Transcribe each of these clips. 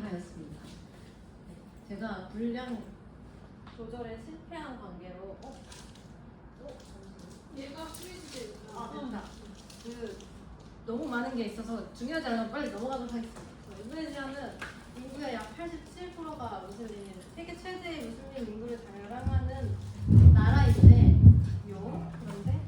하였습니다. 제가 분량 조절에 실패한 관계로 얘가 프리즈예요. 됐다. 너무 많은 게 있어서 중요하지 않아서 빨리 넘어가도록 하겠습니다. 인도네시아는 인구의 약 87%가 무슬림, 세계 최대의 무슬림 인구를 자랑하는 나라인데 그런데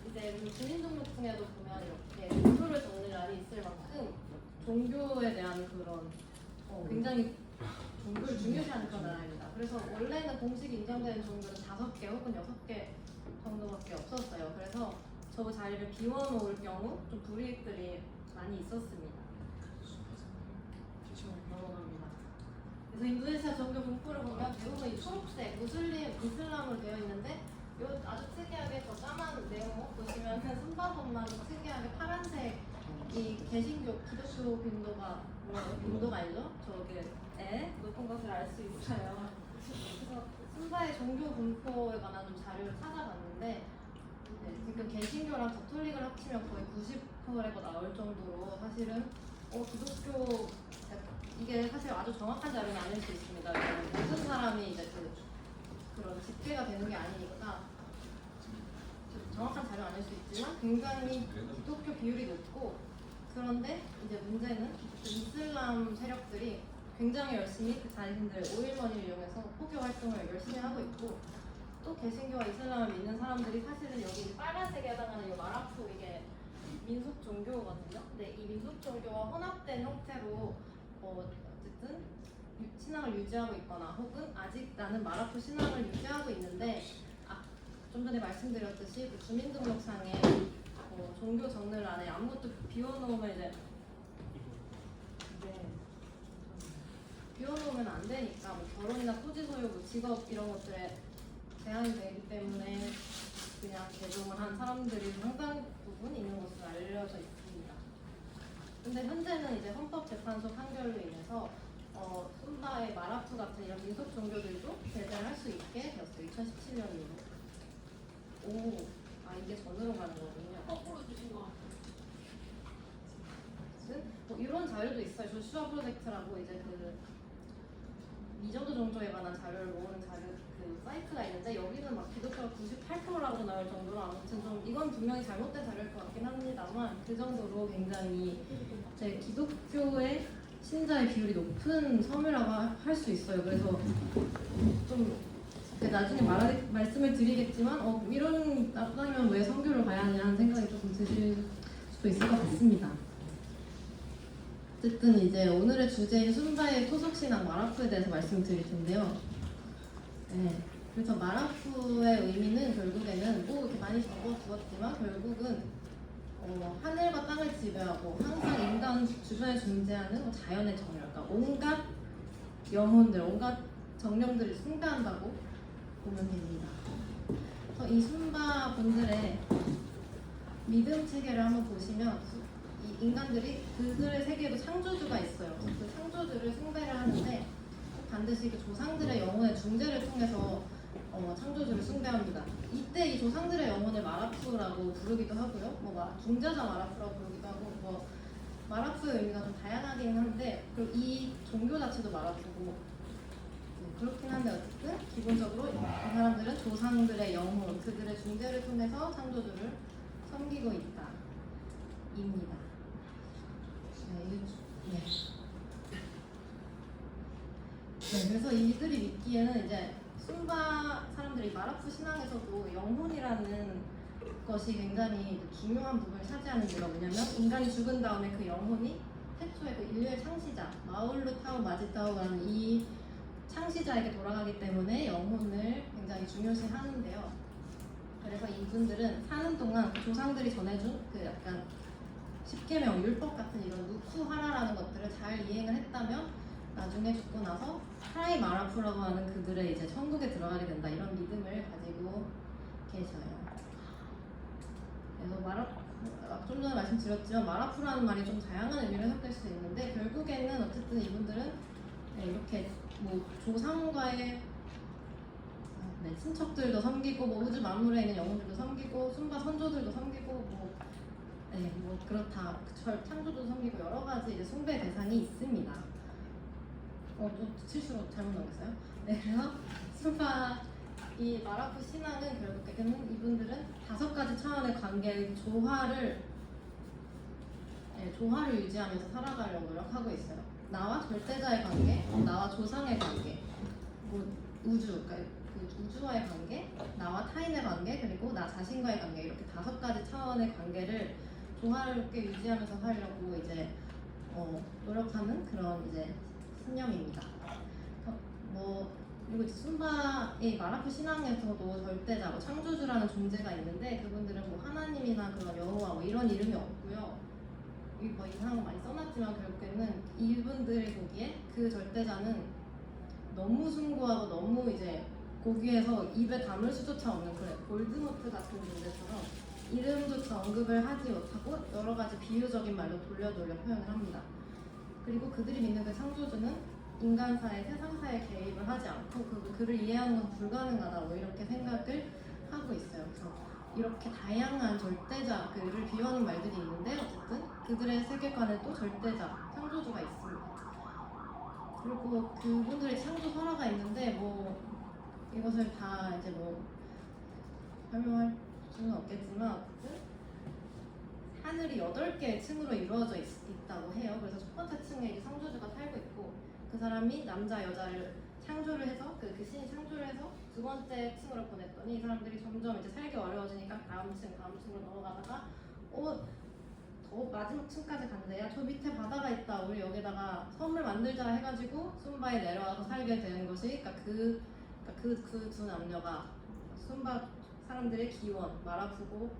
이제 주민등록증에도 보면 이렇게 종교를 적는欄이 있을 만큼 종교에 대한 그런 굉장히 종교를 중요시하는 그런 나라입니다. 그래서 원래는 공식 인정되는 종교는 5개 혹은 6개 정도밖에 없었어요. 그래서 저 자리를 비워놓을 경우 좀 불이익들이 많이 있었습니다. 넘어갑니다. 그래서 인도네시아 종교 분포를 보면 대부분 이 초록색 무슬림, 이슬람으로 되어 있는데 요 아주 특이하게 저 까만 네모 보시면 손바닥만 특이하게 파란색 이 개신교 기독교 빈도가 빈도가 아니죠? 저게 높은 것을 알 수 있어요. 그래서 순바의 종교 분포에 관한 좀 자료를 찾아봤는데 지금 개신교랑 가톨릭을 합치면 거의 90%가 나올 정도로 사실은 기독교 이게 사실 아주 정확한 자료는 아닐 수 있습니다. 모든 사람이 이제 그런 집계가 되는 게 아니니까 정확한 자료는 아닐 수 있지만 굉장히 기독교 비율이 높고 그런데 이제 문제는 이슬람 세력들이 굉장히 열심히 그 자신들 오일머니를 이용해서 포교 활동을 열심히 하고 있고 또 개신교와 이슬람을 믿는 사람들이 사실은 여기 빨간색에 해당하는 이 마라푸 이게 민속 종교거든요. 근데 이 민속 종교와 혼합된 형태로 어쨌든 신앙을 유지하고 있거나 혹은 아직 나는 마라푸 신앙을 유지하고 있는데 좀 전에 말씀드렸듯이 그 주민등록상에 종교 적는 안에 아무것도 비워놓으면 이제 비워놓으면 안 되니까 뭐 결혼이나 토지 소유, 뭐 직업 이런 것들에 제한이 되기 때문에 그냥 개종을 한 사람들이 상당 부분 있는 것으로 알려져 있습니다. 근데 현재는 이제 헌법재판소 판결로 인해서 순바의 마라푸 같은 이런 민속 종교들도 제재를 할 수 있게 되었어요. 2017년으로. 이게 전으로 가는 거군요. 거꾸로 주신 거 같아요. 이런 자료도 있어요. 조슈아 프로젝트라고 이제 미정도 종교에 관한 자료를 모으는 자료 사이트가 있는데 여기는 막 기독교가 98%라고 나올 정도로 아무튼 좀 이건 분명히 잘못된 자료일 것 같긴 합니다만 그 정도로 굉장히 제 기독교의 신자의 비율이 높은 섬이라고 할 수 있어요. 그래서 좀 나중에 말씀을 드리겠지만 이런 땅이면 왜 선교를 가야 하냐 하는 생각이 조금 드실 수도 있을 것 같습니다. 어쨌든 이제 오늘의 주제인 순바의 토속신앙 마라푸에 대해서 말씀드릴 텐데요. 그래서 마라푸의 의미는 결국에는 이렇게 많이 적어두었지만 결국은 하늘과 땅을 지배하고 항상 인간 주변에 존재하는 자연의 정열, 그러니까 온갖 영혼들, 온갖 정령들을 숭배한다고 보면 됩니다. 그래서 이 순바 분들의 믿음 체계를 한번 보시면 이 인간들이 그들의 세계에도 창조주가 있어요. 그 창조주를 숭배를 하는데 반드시 그 조상들의 영혼의 중재를 통해서 창조주를 숭배합니다. 이때 이 조상들의 영혼을 마라푸라고 부르기도 하고요. 중재자 마라푸라고 부르기도 하고 마라푸의 의미가 좀 다양하긴 한데 그리고 이 종교 자체도 마라푸고 그렇긴 한데 어쨌든 기본적으로 이 사람들은 조상들의 영혼, 그들의 중재를 통해서 창조주를 섬기고 있다. 입니다. 그래서 이들이 믿기에는 이제 순바 사람들이 마라푸 신앙에서도 영혼이라는 것이 굉장히 중요한 부분을 차지하는 이유가 뭐냐면 인간이 죽은 다음에 그 영혼이 태초에 그 인류의 창시자 마울루 타우 마지타우라는 이 창시자에게 돌아가기 때문에 영혼을 굉장히 중요시 하는데요. 그래서 이분들은 사는 동안 조상들이 전해준 그 약간 십계명, 율법 같은 이런 누쿠하라라는 것들을 잘 이행을 했다면 나중에 죽고 나서 하라이 마라푸라고 하는 그들의 이제 천국에 들어가게 된다 이런 믿음을 가지고 계셔요. 그래서 좀 전에 말씀드렸지만 마라푸라는 말이 좀 다양한 의미를 해석될 수 있는데 결국에는 어쨌든 이분들은 이렇게 조상과의 친척들도 섬기고 우주 만물에 있는 영혼들도 섬기고 순바 선조들도 섬기고 네, 뭐 그렇다. 창조도 섬기고 여러 가지 이제 숭배 대상이 있습니다. 또 실수로 잘못 넘겼어요. 네, 그래서 순파 이 마라쿠 신앙은 결국에는 이분들은 5가지 차원의 관계의 조화를 유지하면서 살아가려고 노력하고 있어요. 나와 절대자의 관계, 나와 조상의 관계, 뭐 그러니까 그 우주와의 관계, 나와 타인의 관계, 그리고 나 자신과의 관계 이렇게 5가지 차원의 관계를 조화롭게 유지하면서 살려고 이제 노력하는 그런 이제 신념입니다. 그리고 이제 순바의 마라쿠 신앙에서도 절대자, 창조주라는 존재가 있는데 그분들은 뭐 하나님이나 그런 여호와 뭐 이런 이름이 없고요. 뭐 이상한 거 많이 써놨지만 결국에는 이분들이 보기에 그 절대자는 너무 숭고하고 너무 이제 고귀해서 입에 담을 수조차 없는 그런 볼드모트 같은 존재처럼 이름조차 언급을 하지 못하고 여러 가지 비유적인 말로 돌려 표현을 합니다. 그리고 그들이 믿는 그 창조주는 인간사의 세상사에 개입을 하지 않고 그를 이해하는 건 불가능하다 뭐 이렇게 생각을 하고 있어요. 그래서 이렇게 다양한 절대자 그를 비유하는 말들이 있는데 어쨌든 그들의 세계관에도 절대자 창조주가 있습니다. 그리고 그분들의 창조 설화가 있는데 뭐 이것을 다 이제 뭐 설명할 수는 없겠지만 어쨌든 하늘이 8개의 층으로 이루어져 있다고 해요. 그래서 첫 번째 층에 이제 창조주가 살고 있고 그 사람이 남자 여자를 창조를 해서 그 신이 창조를 해서 2번째 층으로 보냈더니 이 사람들이 점점 이제 살기 어려워지니까 다음 층으로 넘어가다가 더 마지막 층까지 간대요. 저 밑에 바다가 있다. 우리 여기다가 섬을 만들자 해가지고 순바에 내려와서 살게 되는 것이 그 두 남녀가 순바 사람들의 기원 마라쿠고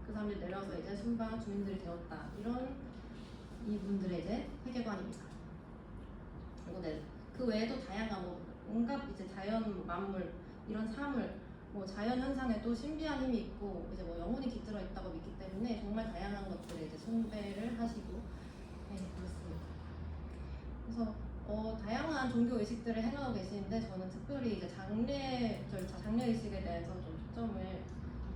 그 사람들이 내려와서 이제 순바 주민들이 되었다. 이런 이분들의 이제 세계관입니다. 그리고 그 외에도 다양한 온갖 이제 자연 만물 이런 사물 자연 현상에도 신비한 힘이 있고 이제 영혼이 깃들어 있다고 믿기 때문에 정말 다양한 것들에 이제 숭배를 하시고 그렇습니다. 그래서 다양한 종교 의식들을 행하고 계시는데 저는 특별히 이제 장례 절차, 장례 의식에 대해서 좀 초점을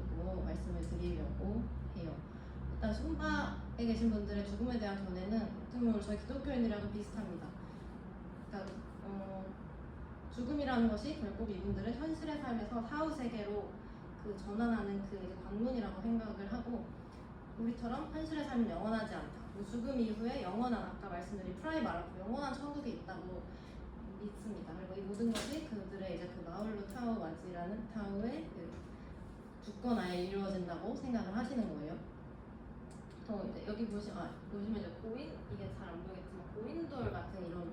두고 말씀을 드리려고 해요. 일단 순바에 계신 분들의 죽음에 대한 견해는 어떻게 보면 저희 기독교인이랑도 비슷합니다. 그러니까 죽음이라는 것이 결국 이분들은 현실의 삶에서 사후 세계로 전환하는 그 이제 관문이라고 생각을 하고 우리처럼 현실의 삶은 영원하지 않다. 죽음 이후에 영원한 아까 말씀드린 프라이 마라쿠 영원한 천국이 있다고 믿습니다. 그리고 이 모든 것이 그들의 이제 그 마울루 타우 와지라는 타우의 그 주권하에 이루어진다고 생각을 하시는 거예요. 이제 여기 보시면 이제 고인 이게 잘 안 보이겠지만 고인돌 같은 이런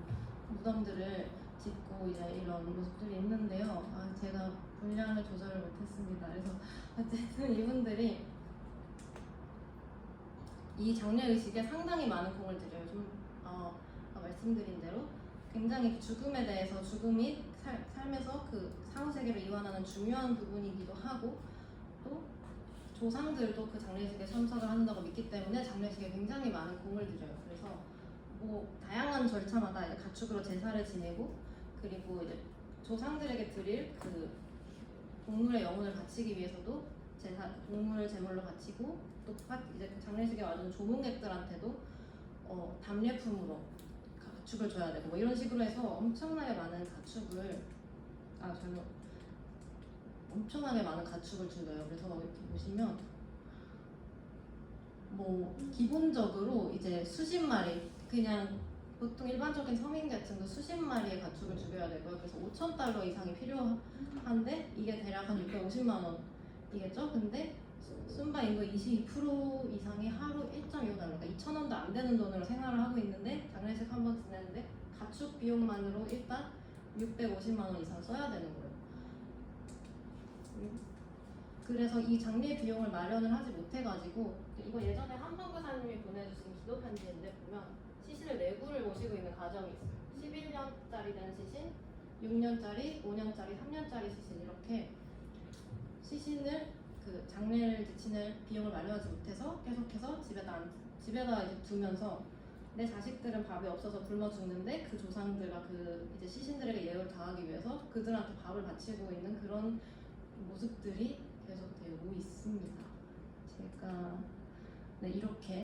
무덤들을 짓고 이제 이런 모습들이 있는데요. 제가 분량을 조절을 못했습니다. 그래서 어쨌든 이분들이 이 장례 의식에 상당히 많은 공을 들여요. 아까 말씀드린 대로 굉장히 죽음에 대해서 죽음이 삶에서 그 사후 세계로 이완하는 중요한 부분이기도 하고 또 조상들도 그 장례식에 참석을 한다고 믿기 때문에 장례식에 굉장히 많은 공을 들여요. 그래서 다양한 절차마다 이제 가축으로 제사를 지내고 그리고 이제 조상들에게 드릴 그 동물의 영혼을 바치기 위해서도 동물을 제물로 바치고 또 이제 장례식에 와주는 조문객들한테도 답례품으로 가축을 줘야 되고 이런 식으로 해서 엄청나게 많은 가축을 줄여요. 그래서 이렇게 보시면 기본적으로 이제 수십 마리 그냥 보통 일반적인 서민계층도 수십 마리의 가축을 죽여야 되고요. 그래서 $5,000 이상이 필요한데 이게 대략 한 650만 원이겠죠? 근데 순바 인구 22% 이상이 하루 1.25달러, 그러니까 2,000원도 안 되는 돈으로 생활을 하고 있는데 장례식 한 번 지내는데 가축 비용만으로 일단 650만 원 이상 써야 되는 거예요. 그래서 이 장례 비용을 마련을 하지 못해가지고 이거 예전에 한번교사님이 보내주신 기도 편지인데 보면 시신을 4구를 모시고 있는 가정이 있어요. 11년짜리 된 시신, 6년짜리, 5년짜리, 3년짜리 시신 이렇게 시신을 그 장례를 지낼 비용을 마련하지 못해서 계속해서 집에다 이제 두면서 내 자식들은 밥이 없어서 굶어 죽는데 그 조상들과 그 이제 시신들에게 예우를 다하기 위해서 그들한테 밥을 바치고 있는 그런 모습들이 계속되고 있습니다. 제가 네, 이렇게